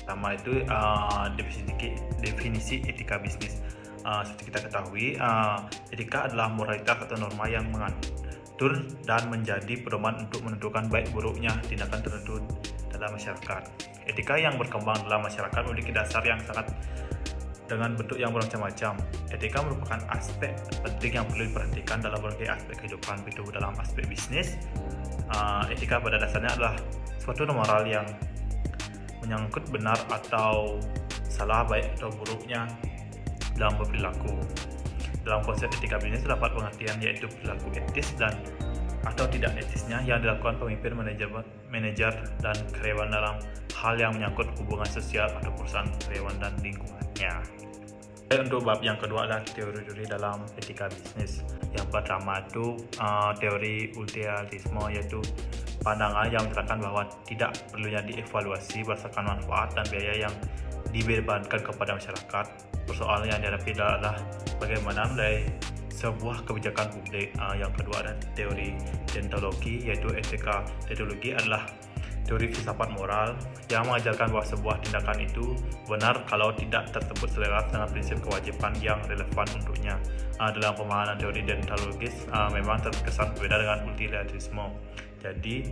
Pertama itu definisi etika bisnis. Seperti kita ketahui, etika adalah moralitas atau norma yang mengatur dan menjadi pedoman untuk menentukan baik buruknya tindakan tertentu dalam masyarakat. Etika yang berkembang dalam masyarakat memiliki dasar yang sangat dengan bentuk yang bermacam-macam. Etika merupakan aspek penting yang perlu diperhatikan dalam berbagai aspek kehidupan, itu dalam aspek bisnis. Etika pada dasarnya adalah suatu moral yang menyangkut benar atau salah, baik atau buruknya dalam berperilaku. Dalam konsep etika bisnis terdapat pengertian yaitu perilaku etis dan atau tidak etisnya yang dilakukan pemimpin, manajer dan karyawan dalam hal yang menyangkut hubungan sosial atau perusahaan karyawan dan lingkungannya. Untuk bab yang kedua adalah teori-teori dalam etika bisnis. Yang pertama itu teori utilitarisme, yaitu pandangan yang menyatakan bahwa tidak perlunya dievaluasi berdasarkan manfaat dan biaya yang dibebankan kepada masyarakat. Persoalan yang dihadapi adalah bagaimana menilai sebuah kebijakan publik. Yang kedua adalah teori deontologi, yaitu etika deontologi adalah teori filsafat moral yang mengajarkan bahwa sebuah tindakan itu benar kalau tidak tersebut selaras dengan prinsip kewajiban yang relevan untuknya. Dalam pemahaman teori deontologis memang terkesan berbeda dengan utilitarisme. Jadi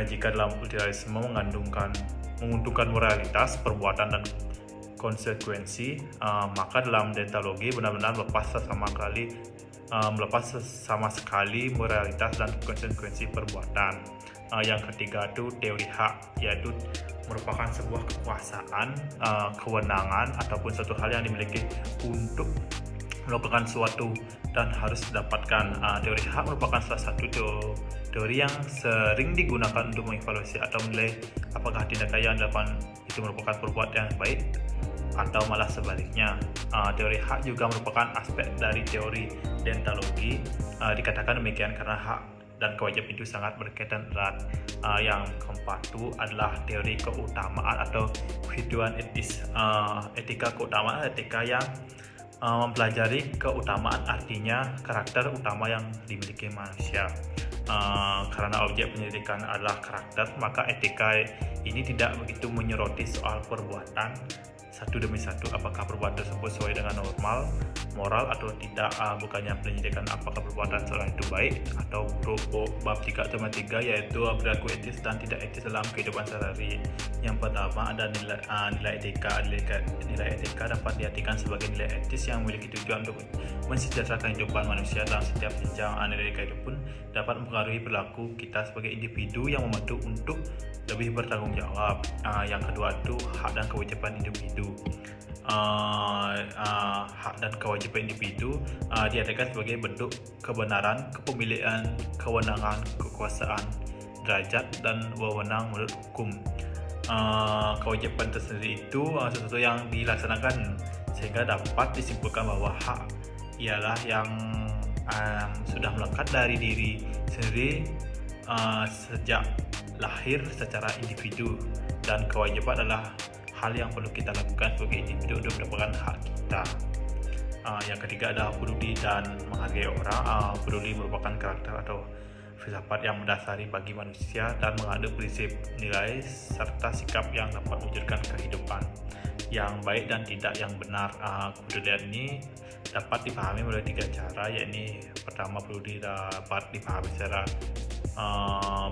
jika dalam utilitarisme menguntungkan moralitas, perbuatan dan konsekuensi, maka dalam deontologi benar-benar melepas sama sekali moralitas dan konsekuensi perbuatan. Yang ketiga itu teori hak, yaitu merupakan sebuah kekuasaan, kewenangan ataupun suatu hal yang dimiliki untuk melakukan suatu dan harus didapatkan. Teori hak merupakan salah satu teori yang sering digunakan untuk mengevaluasi atau menilai apakah tindakan yang dilakukan itu merupakan perbuatan yang baik atau malah sebaliknya. Teori hak juga merupakan aspek dari teori deontologi. Dikatakan demikian karena hak dan kewajiban itu sangat berkaitan erat. Yang keempat itu adalah teori keutamaan atau kehidupan etis. Etika keutamaan, etika yang mempelajari keutamaan, artinya karakter utama yang dimiliki manusia. Karena objek penyelidikan adalah karakter, maka etika ini tidak begitu menyoroti soal perbuatan satu demi satu, apakah perbuatan tersebut sesuai dengan normal, moral atau tidak. Bukannya penyelidikan apakah perbuatan seorang itu baik atau buruk. Bab 3.3 yaitu perilaku etis dan tidak etis dalam kehidupan sehari-hari. Yang pertama ada nilai etika. Nilai etika dapat diartikan sebagai nilai etis yang memiliki tujuan untuk mensejahterakan kehidupan manusia dalam setiap jenjang. Nilai etika itu pun dapat mempengaruhi perilaku kita sebagai individu yang membantu untuk lebih bertanggung jawab. Yang kedua itu hak dan kewajiban individu. Hak dan kewajiban individu diartikan sebagai bentuk kebenaran, kepemilikan, kewenangan, kekuasaan, derajat dan wewenang menurut hukum. Kewajiban tersendiri itu sesuatu yang dilaksanakan sehingga dapat disimpulkan bahwa hak ialah yang sudah melekat dari diri sendiri sejak lahir secara individu, dan kewajiban adalah hal yang perlu kita lakukan sebagai individu untuk mendapatkan hak kita. Yang ketiga adalah peduli dan menghargai orang. Peduli merupakan karakter atau filsafat yang mendasari bagi manusia dan mengandung prinsip, nilai serta sikap yang dapat mewujudkan kehidupan yang baik dan tidak yang benar. Kepedulian ini dapat dipahami melalui 3 cara, yakni pertama, peduli dapat dipahami secara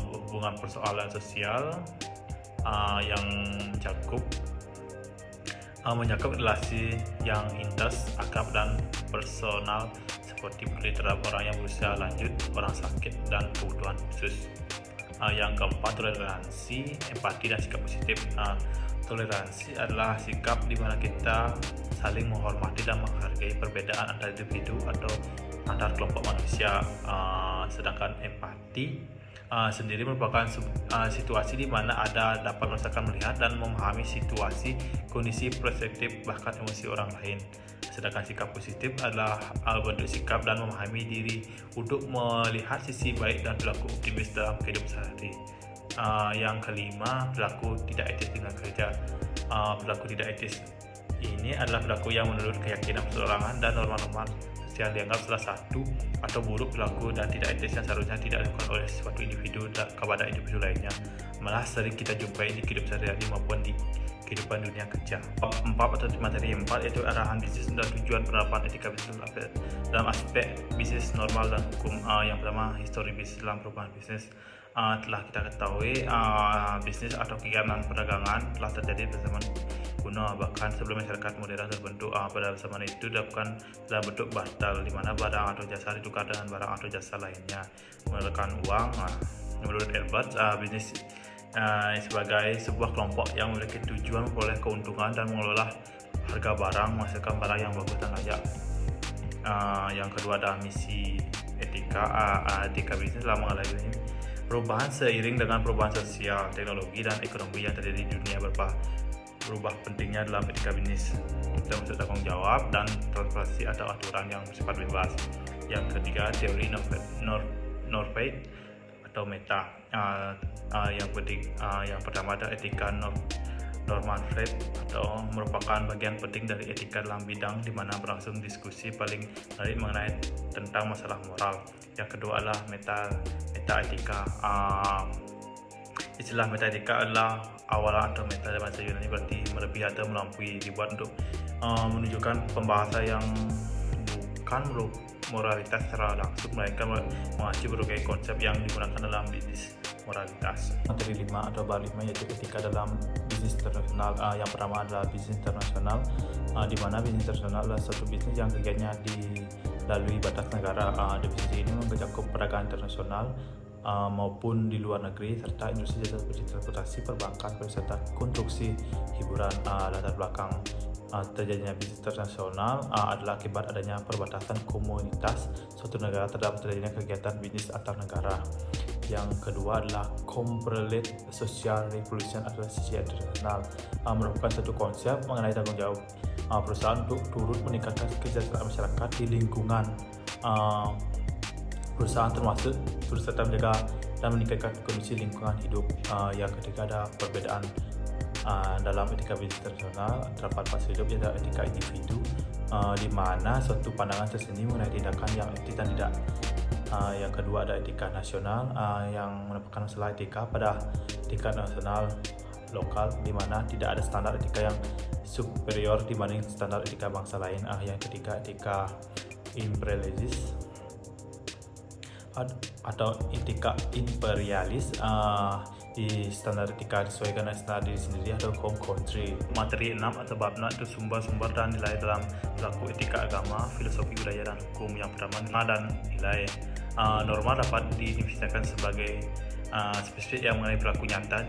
hubungan persoalan sosial yang mencakup relasi yang intens, akrab dan personal, seperti peduli terhadap orang yang berusia lanjut, orang sakit, dan kebutuhan khusus. Yang keempat, toleransi, empati, dan sikap positif. Toleransi adalah sikap di mana kita saling menghormati dan menghargai perbedaan antar individu atau antar kelompok manusia. Sedangkan empati sendiri merupakan situasi di mana ada dapat merasakan, melihat dan memahami situasi, kondisi, perspektif, bahkan emosi orang lain. Sedangkan sikap positif adalah bentuk sikap dan memahami diri untuk melihat sisi baik dan perilaku optimis dalam kehidupan sehari-hari. Yang kelima, perilaku tidak etis dengan kerja. Perilaku tidak etis ini adalah perilaku yang menurut keyakinan perseorangan dan norma-norma yang dianggap salah satu atau buruk perilaku dan tidak etis yang seharusnya tidak dilakukan oleh suatu individu kepada individu lainnya. Malah sering kita jumpai di kehidupan sehari-hari maupun di kehidupan dunia kerja. 4 atau materi 4 yaitu arahan bisnis dan tujuan penerapan etika bisnis dalam aspek bisnis normal dan hukum. Yang pertama, histori bisnis dalam perubahan bisnis. Telah kita ketahui bisnis atau kegiatan perdagangan telah terjadi pada zaman kuno, bahkan sebelum masyarakat modern terbentuk. Pada zaman itu dilakukan dalam bentuk barter, di mana barang atau jasa ditukar dengan barang atau jasa lainnya menggunakan uang. Menurut Elbert, bisnis sebagai sebuah kelompok yang memiliki tujuan memperoleh keuntungan dan mengelola harga barang, menghasilkan barang yang bagus dan layak. Yang kedua adalah misi etika. Etika bisnis telah mengalami perubahan seiring dengan perubahan sosial, teknologi, dan ekonomi yang terjadi di dunia. Berubah pentingnya dalam etika bisnis termasuk tanggung jawab dan transparansi atau aturan yang bersifat bebas. Yang ketiga, teori Norveit atau meta. Yang pertama ada etika Norman Fried, atau merupakan bagian penting dari etika dalam bidang di mana berlangsung diskusi paling menarik mengenai tentang masalah moral. Yang kedua adalah meta etika. Istilah meta etika adalah awalan atau meta dalam bahasa Yunani, berarti melebihi atau melampaui, dibuat untuk menunjukkan pembahasan yang bukan moralitas secara langsung, melainkan mengacu berbagai konsep yang digunakan dalam bisnis moralitas. Materi 5 atau bab 5 yaitu etika dalam bisnis internasional. Yang pertama adalah bisnis internasional, di mana bisnis internasional adalah suatu bisnis yang kegiatannya dilalui batas negara. Definisi ini mencakup perdagangan internasional maupun di luar negeri, serta industri jasa seperti transportasi, perbankan, pariwisata, konstruksi, hiburan. Latar belakang terjadinya bisnis internasional adalah akibat adanya perbatasan komunitas suatu negara terhadap terjadinya kegiatan bisnis antar negara. Yang kedua adalah Corporate Social Revolution atau sisi internasional, merupakan satu konsep mengenai tanggung jawab perusahaan untuk turut meningkatkan kesejahteraan masyarakat di lingkungan perusahaan, termasuk turut serta menjaga dan meningkatkan kondisi lingkungan hidup. Yang ketiga ada perbedaan dalam etika bisnis internasional. Terdapat fase hidup yaitu etika individu, di mana suatu pandangan tersendiri mengenai tindakan yang etis dan tidak. Yang kedua ada etika nasional, yang merupakan masalah etika pada tingkat nasional lokal, di mana tidak ada standar etika yang superior dibanding standar etika bangsa lain. Yang ketiga etika imperialis atau etika imperialis, di standar etika disesuaikan dengan standar diri sendiri atau home country. Materi 6 atau bab 6 itu sumber-sumber dan nilai dalam berlaku etika agama, filosofi, budaya, dan hukum. Yang pertama, norma dan nilai. Norma dapat didefinisikan sebagai spesifik yang mengenai berlaku nyata,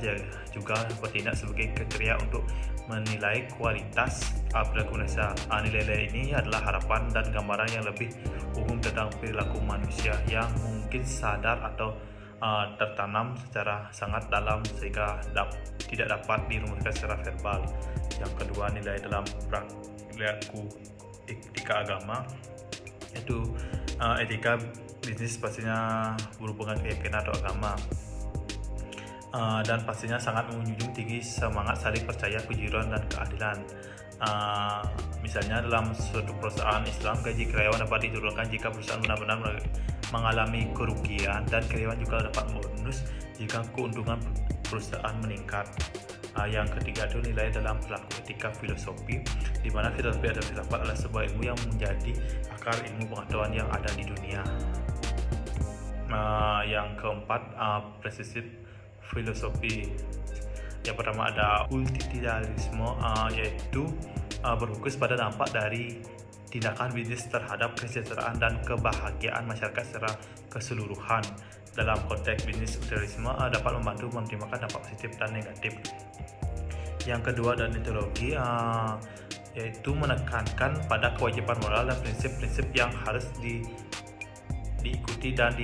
juga bertindak sebagai kriteria untuk menilai kualitas perilaku manusia. Nilai-nilai ini adalah harapan dan gambaran yang lebih umum tentang perilaku manusia yang mungkin sadar atau tertanam secara sangat dalam sehingga tidak dapat dirumuskan secara verbal. Yang kedua, nilai dalam perilaku etika agama, yaitu etika bisnis pastinya berhubungan keyakinan atau agama, dan pastinya sangat menjunjung tinggi semangat saling percaya, kejujuran, dan keadilan. Misalnya dalam suatu perusahaan Islam, gaji karyawan dapat diturunkan jika perusahaan benar-benar mengalami kerugian, dan karyawan juga dapat bonus jika keuntungan perusahaan meningkat. Yang ketiga itu nilai dalam perilaku etika filosofi, di mana filosofi atau filsafat adalah sebuah ilmu yang menjadi akar ilmu pengetahuan yang ada di dunia. Yang keempat, presisif filosofi. Yang pertama ada utilitarisme, yaitu berfokus pada dampak dari tindakan bisnis terhadap kesejahteraan dan kebahagiaan masyarakat secara keseluruhan. Dalam konteks bisnis, utilitarisme dapat membantu mempertimbangkan dampak positif dan negatif. Yang kedua adalah deontologi, yaitu menekankan pada kewajiban moral dan prinsip-prinsip yang harus diikuti dan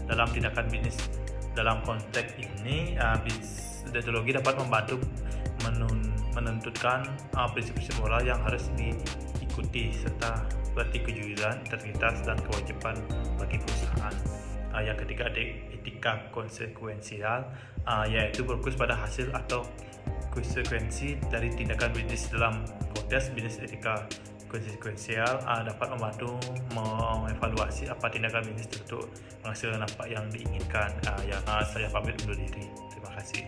dalam tindakan bisnis. Dalam konteks ini, deontologi dapat membantu menentukan prinsip-prinsip moral yang harus diikuti, serta seperti kejujuran, integritas, dan kewajiban bagi perusahaan. Yang ketiga ada etika konsekuensial, yaitu berfokus pada hasil atau konsekuensi dari tindakan bisnis. Dalam konteks bisnis, etika konsekuensial dapat membantu mengevaluasi apa tindakan bisnis untuk menghasilkan dampak yang diinginkan. Saya pamit undur diri. Terima kasih.